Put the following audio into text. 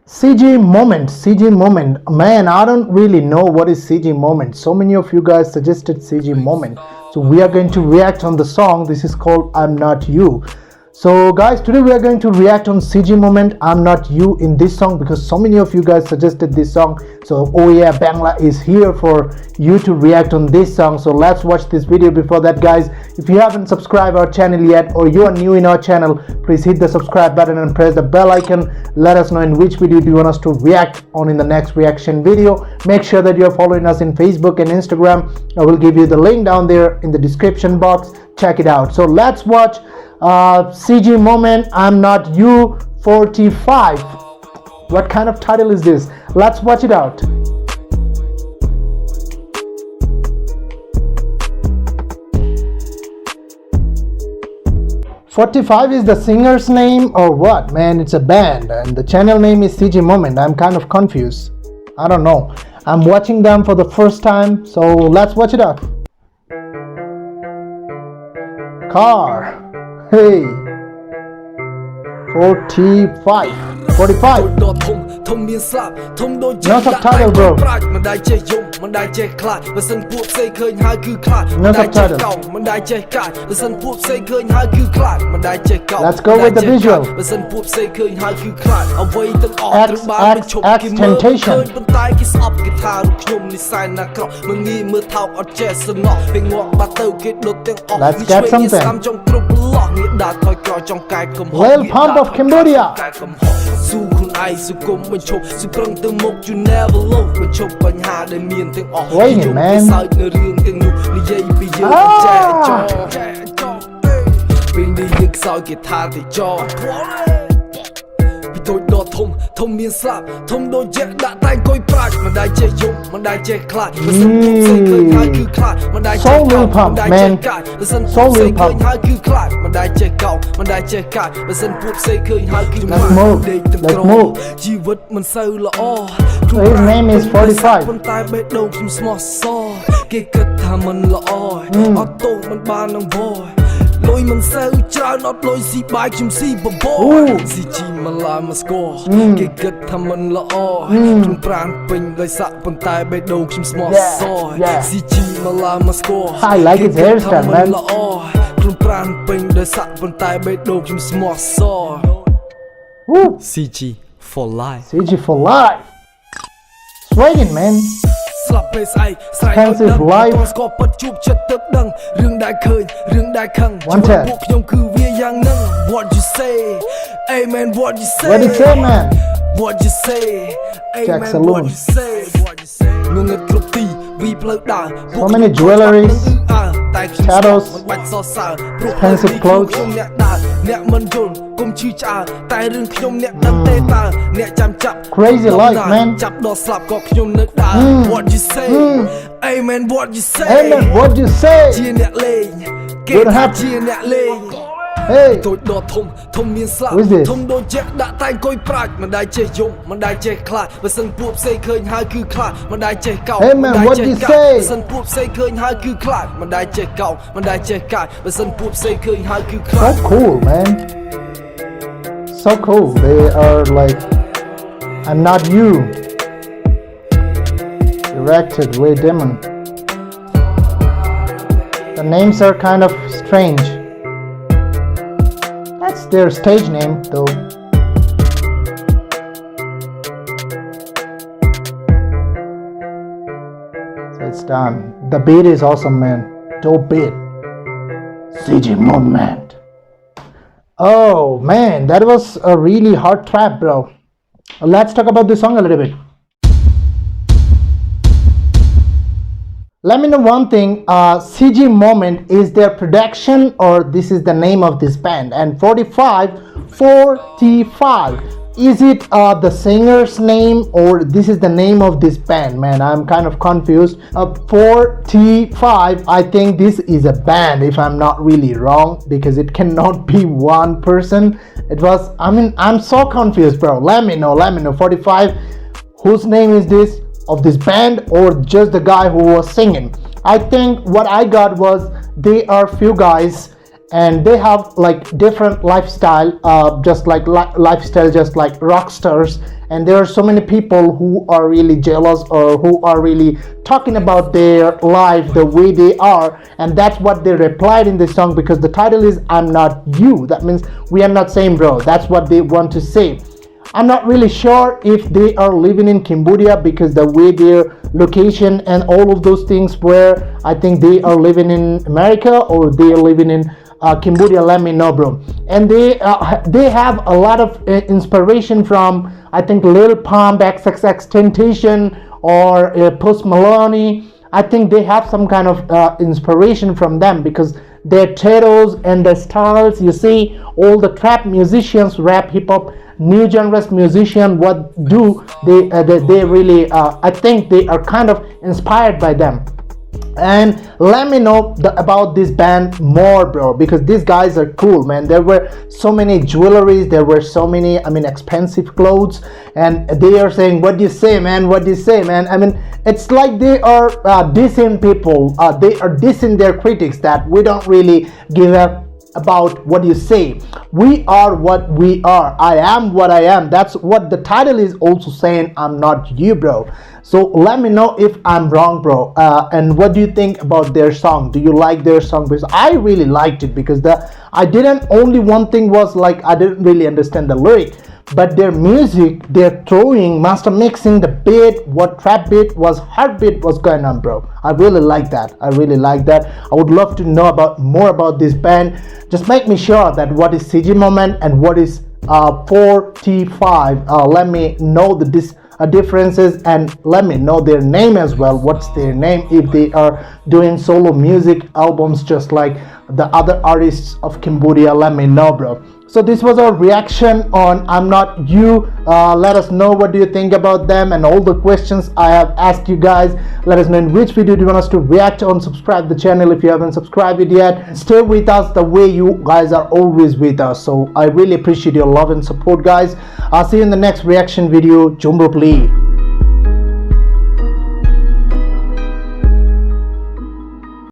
CG Moment, CG Moment. Man, I don't really know what is CG Moment. So many of you guys suggested CG Moment. So we are going to react on the song. This is called I'm Not You. So guys, today we are going to react on CG Moment, I'm Not You in this song because so many of you guys suggested this song. So oh yeah, Bangla is here for you to react on this song. So let's watch this video. Before that guys, if you haven't subscribed our channel yet or you are new in our channel, please hit the subscribe button and press the bell icon. Let us know in which video do you want us to react on in the next reaction video. Make sure that you are following us in Facebook and Instagram. I will give you the link down there in the description box. Check it out. So let's watch CG Moment, I'm Not You 45. What kind of title is this? Let's watch it out. "45" is the singer's name or what? Man, it's a band and the channel name is CG Moment. I'm kind of confused. I don't know. I'm watching them for the first time, so let's watch it out. Car. Hey, 45. No subtitle, bro. No subtitle. Let's go with the visual. XXXTentacion. Let's get something. Lil Pump of Cambodia. Wait, man. So Lil Pump, man. So Lil Pump. Let's move. Let's move. So his name is 45. I like his hairstyle, man. Woo. CG for life. CG for life. Swagin', man. Expensive life. One tap. What you say? Hey man, what you say? What do you say, man? What you say? Hey Jack man, Saloon. what you say? So many jewelries, shadows, expensive clothes. Crazy life, man. What you say? Hey man, what you say? Hey man, what you say? Good happy. Hey, who is this? Hey man, what do you say? So cool, man. So cool. They are like I'm Not You. Directed Way Demon. The names are kind of strange. That's their stage name though. So it's done. The beat is awesome, man. Dope beat. CG Moment. Oh man, that was a really hard trap, bro. Let's talk about this song a little bit. Let me know one thing, CG Moment is their production or this is the name of this band? And 45, is it the singer's name or this is the name of this band? Man, I'm kind of confused. 45, I think this is a band if I'm not really wrong because it cannot be one person. I'm so confused, bro. Let me know. 45, whose name is this? Of this band or just the guy who was singing? I think what I got was they are few guys and they have like different lifestyle, just like lifestyle, just like rock stars. And there are so many people who are really jealous or who are really talking about their life the way they are, and that's what they replied in this song, because the title is I'm Not You. That means we are not same, bro. That's what they want to say. I'm not really sure if they are living in Cambodia, because the way their location and all of those things, where I think they are living in America or they are living in Cambodia. Let me know, bro. And they have a lot of inspiration from, I think, Lil Pump, XXX Temptation, or Post Malone. I think they have some kind of inspiration from them, because their tattoos and their styles, you see, all the trap musicians, rap, hip hop, new genres musician, what do they really I think they are kind of inspired by them. And let me know about this band more, bro, because these guys are cool, man. There were so many jewelries, there were so many, I mean, expensive clothes, and they are saying, what do you say, man, what do you say, man? I mean, it's like they are dissing people, they are dissing their critics, that we don't really give up about what you say. We are what we are. I am what I am. That's what the title is also saying. I'm not you, bro. So let me know if I'm wrong, bro. And what do you think about their song? Do you like their song? Because I really liked it, because I didn't, only one thing was like I didn't really understand the lyric, but their music, their throwing, master mixing, the beat, what trap beat was, heartbeat was going on, bro. I really like that. I really like that. I would love to know more about this band. Just make me sure that what is CG Moment and what is 4T5. Let me know the differences, and let me know their name as well. What's their name, if they are doing solo music albums just like the other artists of Cambodia. Let me know, bro. So this was our reaction on I'm Not You. Let us know what do you think about them, and all the questions I have asked you guys. Let us know in which video do you want us to react on. Subscribe the channel if you haven't subscribed it yet. Stay with us the way you guys are always with us. So I really appreciate your love and support, guys. I'll see you in the next reaction video. Jumbo Pli.